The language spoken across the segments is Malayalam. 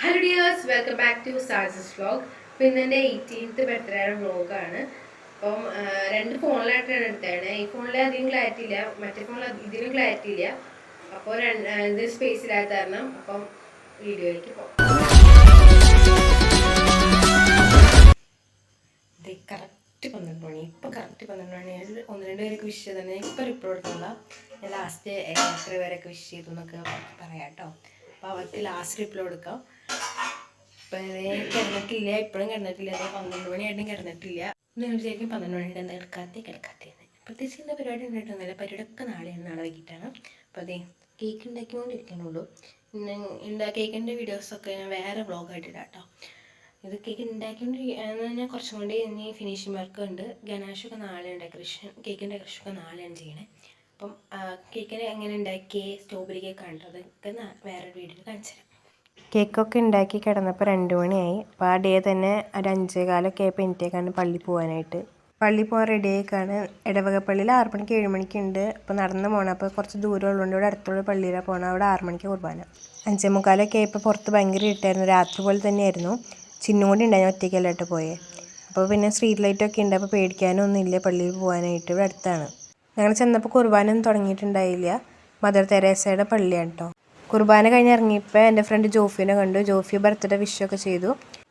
Hello dears, welcome back to Saja's vlog. അപ്പോൾ ഇന്ന് എൻ്റെ 18th ബർത്ത്ഡേയുടെ വ്ലോഗാണ്. അപ്പം രണ്ട് ഫോണിലായിട്ടാണ് എടുത്തത്. ഈ ഫോണിൽ അധികം ക്ലാരിറ്റി ഇല്ല, മറ്റേ ഫോണിൽ ഇതിലും ക്ലാരിറ്റി ഇല്ല. അപ്പോൾ ഇത് സ്പേസ് ഇല്ലാത്ത കാരണം അപ്പം വീഡിയോയിലേക്ക് പോകാം. കറക്റ്റ് 12 മണി. ഇപ്പം കറക്റ്റ് 12 മണി. ഒന്ന് രണ്ട് പേരൊക്കെ വിഷ് ചെയ്ത് തന്നെ ഇപ്പം റിപ്ലൈ കൊടുത്തുള്ള ഞാൻ ലാസ്റ്റ് എത്ര പേരൊക്കെ വിഷ് ചെയ്തു എന്നൊക്കെ പറയാം കേട്ടോ. അപ്പോൾ അവർക്ക് ലാസ്റ്റ് റിപ്ലൈ കൊടുക്കാം. ഇപ്പം കിടന്നിട്ടില്ല, ഇപ്പോഴും കിടന്നിട്ടില്ല. അതായത് 12 മണിയായിട്ടും കിടന്നിട്ടില്ല. നിങ്ങൾ വിചാരിക്കും 12 മണിയുടെ എന്താ കിടക്കാത്തതെന്ന്. പ്രത്യേകിച്ച് എന്താ പരിപാടി ഉണ്ടായിട്ടൊന്നുമില്ല. പരിപാടിയൊക്കെ നാളെയാണ്, നാളെ വൈകിട്ടാണ്. അപ്പോൾ അതേ കേക്ക് ഉണ്ടാക്കിക്കൊണ്ടിരിക്കണുള്ളൂ. പിന്നെ കേക്കിൻ്റെ വീഡിയോസൊക്കെ ഞാൻ വേറെ വ്ളോഗായിട്ട് ഇടാം കേട്ടോ. ഇത് കേക്ക് ഉണ്ടാക്കിക്കൊണ്ടിരിക്കുക കുറച്ചും കൂടി ഇനി ഫിനിഷിംഗ് വർക്ക് ഉണ്ട്. ഗണേഷൊക്കെ നാളെയാണ് ഡെക്കറേഷൻ, കേക്കിൻ്റെ ഡെക്കറേഷനൊക്കെ നാളെയാണ് ചെയ്യണേ. അപ്പം കേക്കിന് എങ്ങനെ ഉണ്ടാക്കിയേ സ്ട്രോബെറി കേക്കാണ് കേട്ടോ. അതൊക്കെ വേറെ വീഡിയോയിൽ കാണിച്ചു തരാം. കേക്കൊക്കെ ഉണ്ടാക്കി കിടന്നപ്പോൾ 2 മണിയായി. അപ്പോൾ ആ ഡേ തന്നെ ഒരു 5:15 ആയപ്പോൾ എനിട്ടേക്കാണ് പള്ളി പോകാനായിട്ട്. പള്ളി പോകാൻ റെഡി ആയിക്കാണ്. ഇടവക പള്ളിയിൽ 6 മണിക്ക് 7 മണിക്കുണ്ട്. അപ്പോൾ നടന്ന് പോകണം. അപ്പോൾ കുറച്ച് ദൂരം ഉള്ളതുകൊണ്ട് ഇവിടെ അടുത്തുള്ള പള്ളിയിലാണ് പോകണം. അവിടെ 6 മണിക്ക് കുർബാന. 5:45 ആയപ്പോൾ പുറത്ത് ഭയങ്കര ഇട്ടായിരുന്നു. രാത്രി പോലെ തന്നെയായിരുന്നു. ചിന്നും കൂടി ഉണ്ടായി, ഒറ്റയ്ക്കല്ലായിട്ട് പോയേ. അപ്പോൾ പിന്നെ സ്ട്രീറ്റ് ലൈറ്റൊക്കെ ഉണ്ട്. അപ്പോൾ പേടിക്കാനൊന്നും ഇല്ല പള്ളിയിൽ പോകാനായിട്ട്. ഇവിടെ അടുത്താണ്. ഞങ്ങൾ ചെന്നപ്പോൾ കുർബാന ഒന്നും തുടങ്ങിയിട്ടുണ്ടായില്ല. മദർ തെരേസയുടെ പള്ളിയാണ് കേട്ടോ. കുർബാന കഴിഞ്ഞ് ഇറങ്ങിയപ്പോൾ എൻ്റെ ഫ്രണ്ട് ജോഫിനെ കണ്ടു. ജോഫി ബർത്ത്ഡേ വിഷൊക്കെ ചെയ്തു.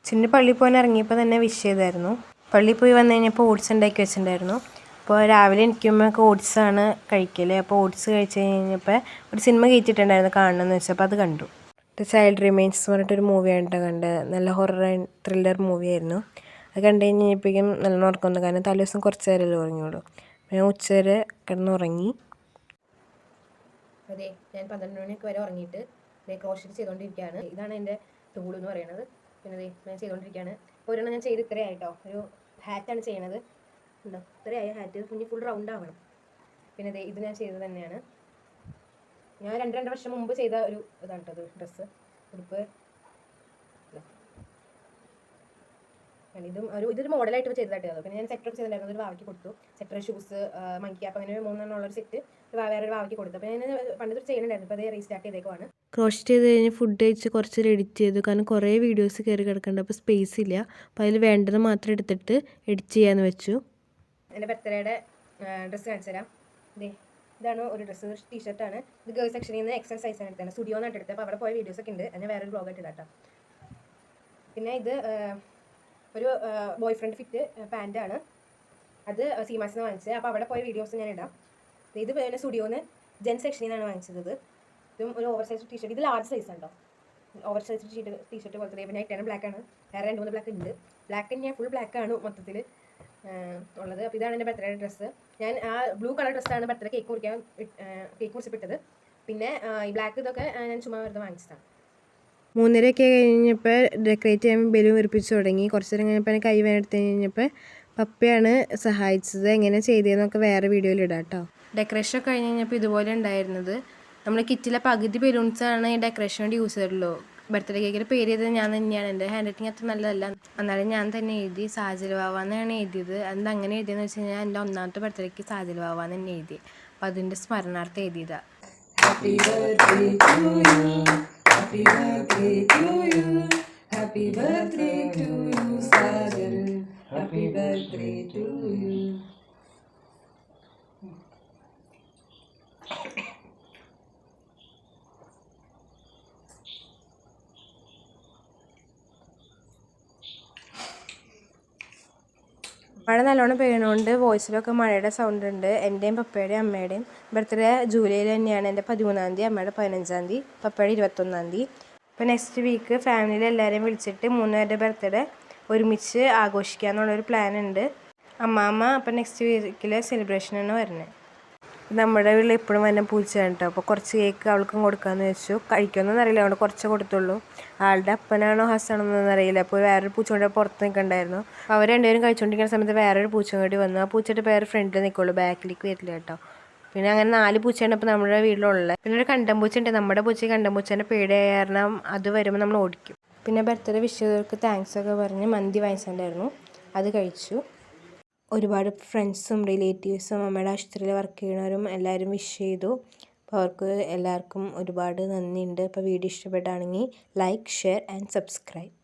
ചിന്ന പള്ളിയിൽ പോകാൻ ഇറങ്ങിയപ്പോൾ തന്നെ വിഷ് ചെയ്തായിരുന്നു. പള്ളിയിൽ പോയി വന്നു കഴിഞ്ഞപ്പോൾ ഓട്സ് ഉണ്ടാക്കി വെച്ചിട്ടുണ്ടായിരുന്നു. അപ്പോൾ രാവിലെ എനിക്കുമ്പോൾ ഓട്സാണ് കഴിക്കൽ. അപ്പോൾ ഓട്സ് കഴിച്ച് കഴിഞ്ഞപ്പോൾ ഒരു സിനിമ കയറ്റിയിട്ടുണ്ടായിരുന്നു കാണണമെന്ന് വെച്ചാൽ. അപ്പോൾ അത് കണ്ടു. ചൈൽഡ് റിമെയിൻസ് എന്ന് പറഞ്ഞിട്ടൊരു മൂവിയാണ് കേട്ടോ കണ്ടത്. നല്ല ഹൊറർ ആൻഡ് ത്രില്ലർ മൂവിയായിരുന്നു. അത് കണ്ടു കഴിഞ്ഞപ്പോഴേക്കും നല്ല ഉറക്കം. കാരണം തലേ ദിവസം കുറച്ച് നേരമല്ലേ ഉറങ്ങിയുള്ളൂ. ഞാൻ ഉച്ചവരെ കിടന്നുറങ്ങി. അതെ, ഞാൻ 12 മണിയൊക്കെ വരെ ഉറങ്ങിയിട്ട് ക്രോഷറ്റ് ചെയ്തുകൊണ്ടിരിക്കുകയാണ്. ഇതാണ് എൻ്റെ ടൂൾ എന്ന് പറയുന്നത്. പിന്നെ അതെ ഞാൻ ചെയ്തുകൊണ്ടിരിക്കുകയാണ്. ഇപ്പോൾ ഒരെണ്ണം ഞാൻ ചെയ്ത് ഇത്രയായിട്ടോ. ഒരു ഹാറ്റാണ് ചെയ്യണത്. ഉണ്ടോ, ഇത്രയായ ഹാറ്റ്. കുഞ്ഞി ഫുൾ റൗണ്ട് ആവണം. പിന്നെ അതെ ഇത് ഞാൻ ചെയ്തത് തന്നെയാണ്. ഞാൻ 2 വർഷം മുമ്പ് ചെയ്ത ഒരു ഇതാണ് കേട്ടോ ഡ്രസ്സ്, ഉടുപ്പ്. ഇതൊരു മോഡലായിട്ട് ചെയ്തതായിട്ട്. പിന്നെ ഞാൻ സെറ്ററൊക്കെ ചെയ്തിട്ടുണ്ടായിരുന്നു. ഒരു വാവയ്ക്ക് കൊടുത്തു. സെറ്റർ, ഷൂസ്, മങ്കി ക്യാപ്പ്, അങ്ങനെ 3 ഉള്ളൊരു സെറ്റ് വേറൊരു വാവയ്ക്ക് കൊടുത്തു. അപ്പോൾ ഞാൻ പണ്ടൊരു ചെയ്യുന്നുണ്ടായിരുന്നു. അപ്പോൾ അതേ റീസ്റ്റാർട്ട് ചെയ്തേക്കുവാണ്. ക്രോഷറ്റ് ചെയ്ത് കഴിഞ്ഞ് ഫുഡ് കഴിച്ച് കുറച്ച് എഡിറ്റ് ചെയ്തു. കാരണം കുറേ വീഡിയോസ് കയറി കിടക്കുന്നുണ്ട്. അപ്പോൾ സ്പേസ് ഇല്ല. അപ്പോൾ അതിൽ വേണ്ടത് മാത്രം എടുത്തിട്ട് എഡിറ്റ് ചെയ്യാമെന്ന് വെച്ചു. എൻ്റെ ബർത്ത്ഡേയുടെ ഡ്രസ്സ് കാണിച്ചു തരാം. ഇതാണ് ഒരു ഡ്രസ്സ്, ടീഷർട്ടാണ്. ഇത് ഗേൾസ് സെക്ഷനിൽ നിന്ന് എക്സൽ സൈസാണ് എടുത്തത്. സ്റ്റുഡിയോ എന്നാണ് എടുത്തത്. അപ്പോൾ അവിടെ പോയ വീഡിയോസൊക്കെ ഉണ്ട്. ഞാൻ വേറൊരു വ്ളോഗായിട്ട് ഇടാം. പിന്നെ ഇത് ഒരു ബോയ് ഫ്രണ്ട് ഫിറ്റ് പാൻറ്റാണ്. അത് സീമാസിൽ നിന്ന് വാങ്ങിച്ചത്. അപ്പോൾ അവിടെ പോയ വീഡിയോസ് ഞാൻ ഇടാം. ഇത് പിന്നെ സ്റ്റുഡിയോന്ന് ജെൻ സെക്ഷനിൽ നിന്നാണ് വാങ്ങിച്ചത്. ഇതും ഒരു ഓവർ സൈസ് ടീഷർട്ട്. ഇത് ലാർജ് സൈസ് ഉണ്ടോ, ഓവർ സൈസ് ടീഷർട്ട് പോലത്തെ. പിന്നെ ഇട്ടാണ് ബ്ലാക്കാണ്. വേറെ 2-3 ബ്ലാക്ക് ഉണ്ട്. ബ്ലാക്ക് തന്നെ ഫുൾ ബ്ലാക്കാണ് മൊത്തത്തിൽ ഉള്ളത്. അപ്പോൾ ഇതാണ് എൻ്റെ ബർത്ത്ഡേ ഡ്രസ്സ്. ഞാൻ ആ ബ്ലൂ കളർ ഡ്രസ്സാണ് ബർത്ത്ഡേ കേക്ക് മുറിച്ചിട്ടത്. പിന്നെ ഈ ബ്ലാക്ക് ഇതൊക്കെ ഞാൻ ചുമ്മാ വെറുതെ വാങ്ങിച്ചതാണ്. 3:30 കഴിഞ്ഞപ്പോൾ ഡെക്കറേറ്റ് ചെയ്യാൻ ബലൂൺ വീർപ്പിച്ച് തുടങ്ങി. കുറച്ച് നേരം കഴിഞ്ഞപ്പോൾ കൈ വേനെടുത്ത് കഴിഞ്ഞപ്പോൾ പപ്പയാണ് സഹായിച്ചത്. എങ്ങനെ ചെയ്തതെന്നൊക്കെ വേറെ വീഡിയോയിൽ ഇടാം കേട്ടോ. ഡെക്കറേഷൻ കഴിഞ്ഞ് കഴിഞ്ഞപ്പോൾ ഇതുപോലെ ഉണ്ടായിരുന്നത്. നമ്മൾ കിറ്റിലെ പകുതി ബലൂൺസാണ് ഈ ഡെക്കറേഷൻ വേണ്ടി യൂസ് ചെയ്തിട്ടുള്ളൂ. ബർത്ത്ഡേ കേക്കിൻ്റെ പേര് ചെയ്തത് ഞാൻ തന്നെയാണ്. എൻ്റെ ഹാൻഡ് റൈറ്റിംഗ് അത്ര നല്ലതല്ല, എന്നാലും ഞാൻ തന്നെ എഴുതി. സാജൽ വാവാന്നാണ് എഴുതിയത്. അത് അങ്ങനെ എഴുതിയെന്ന് വെച്ച് കഴിഞ്ഞാൽ എൻ്റെ 1ാമത്തെ ബർത്ത്ഡേക്ക് സാജൽ വാവാന്ന് തന്നെ എഴുതി. അപ്പോൾ അതിൻ്റെ സ്മരണാർത്ഥം എഴുതിയതാണ്. Happy birthday to you. Happy birthday to you. Happy birthday to you, Sajal. Happy birthday to you. മഴ നല്ലോണം പെയ്യണോണ്ട് വോയിസിലൊക്കെ മഴയുടെ സൗണ്ട് ഉണ്ട്. എൻ്റെയും പപ്പയുടെയും അമ്മയുടെയും ബർത്ത്ഡേ ജൂലൈയിൽ തന്നെയാണ്. എൻ്റെ 13-ാം തീയതി, അമ്മയുടെ 15-ാം തീയതി, പപ്പയുടെ 21-ാം തീയതി. അപ്പോൾ നെക്സ്റ്റ് വീക്ക് ഫാമിലിയിൽ എല്ലാവരെയും വിളിച്ചിട്ട് 3 പേരുടെ ബർത്ത്ഡേ ഒരുമിച്ച് ആഘോഷിക്കുക എന്നുള്ളൊരു പ്ലാൻ ഉണ്ട്. അമ്മാമ്മ അപ്പോൾ നെക്സ്റ്റ് വീക്കിലെ സെലിബ്രേഷനാണ് വരുന്നത്. നമ്മുടെ വീട്ടിൽ എപ്പോഴും വന്ന പൂച്ചയാണ് കേട്ടോ. അപ്പോൾ കുറച്ച് കേക്ക് അവൾക്കും കൊടുക്കാമെന്ന് വെച്ചു. കഴിക്കുമെന്നൊന്നും അറിയില്ല, അവിടെ കുറച്ച് കൊടുത്തുള്ളൂ. ആളുടെ അപ്പനാണോ ഹസ്സാണോന്നൊന്നും അറിയില്ല. അപ്പോൾ വേറൊരു പൂച്ച കൊണ്ട് പുറത്ത് നിൽക്കണ്ടായിരുന്നു. അപ്പോൾ അവർ രണ്ടുപേരും കഴിച്ചുകൊണ്ടിരിക്കുന്ന സമയത്ത് വേറൊരു പൂച്ച കൂടി വന്നു. ആ പൂച്ചയുടെ പേര് ഫ്രണ്ടിൽ നിൽക്കുള്ളൂ, ബാക്കിലേക്ക് വരില്ല കേട്ടോ. പിന്നെ അങ്ങനെ 4 പൂച്ചയാണ് ഇപ്പോൾ നമ്മുടെ വീട്ടിലുള്ളത്. പിന്നെ ഒരു കണ്ടം പൂച്ച ഉണ്ട്. നമ്മുടെ പൂച്ച കണ്ടം പൂച്ചേൻ്റെ പേടിയായ കാരണം അത് വരുമ്പോൾ നമ്മൾ ഓടിക്കും. പിന്നെ ബർത്ത്ഡേ വിഷ് ചെയ്തവർക്ക് താങ്ക്സ് ഒക്കെ പറഞ്ഞ് മന്തി വാങ്ങിച്ചിട്ടുണ്ടായിരുന്നു. അത് കഴിച്ചു. ഒരുപാട് ഫ്രണ്ട്സും റിലേറ്റീവ്സും അമ്മയുടെ ആശുപത്രിയിൽ വർക്ക് ചെയ്യുന്നവരും എല്ലാവരും വിഷ് ചെയ്തു. അപ്പോൾ അവർക്ക് എല്ലാവർക്കും ഒരുപാട് നന്ദിയുണ്ട്. അപ്പോൾ വീഡിയോ ഇഷ്ടപ്പെടുകയാണെങ്കിൽ ലൈക്ക്, ഷെയർ ആൻഡ് സബ്സ്ക്രൈബ്.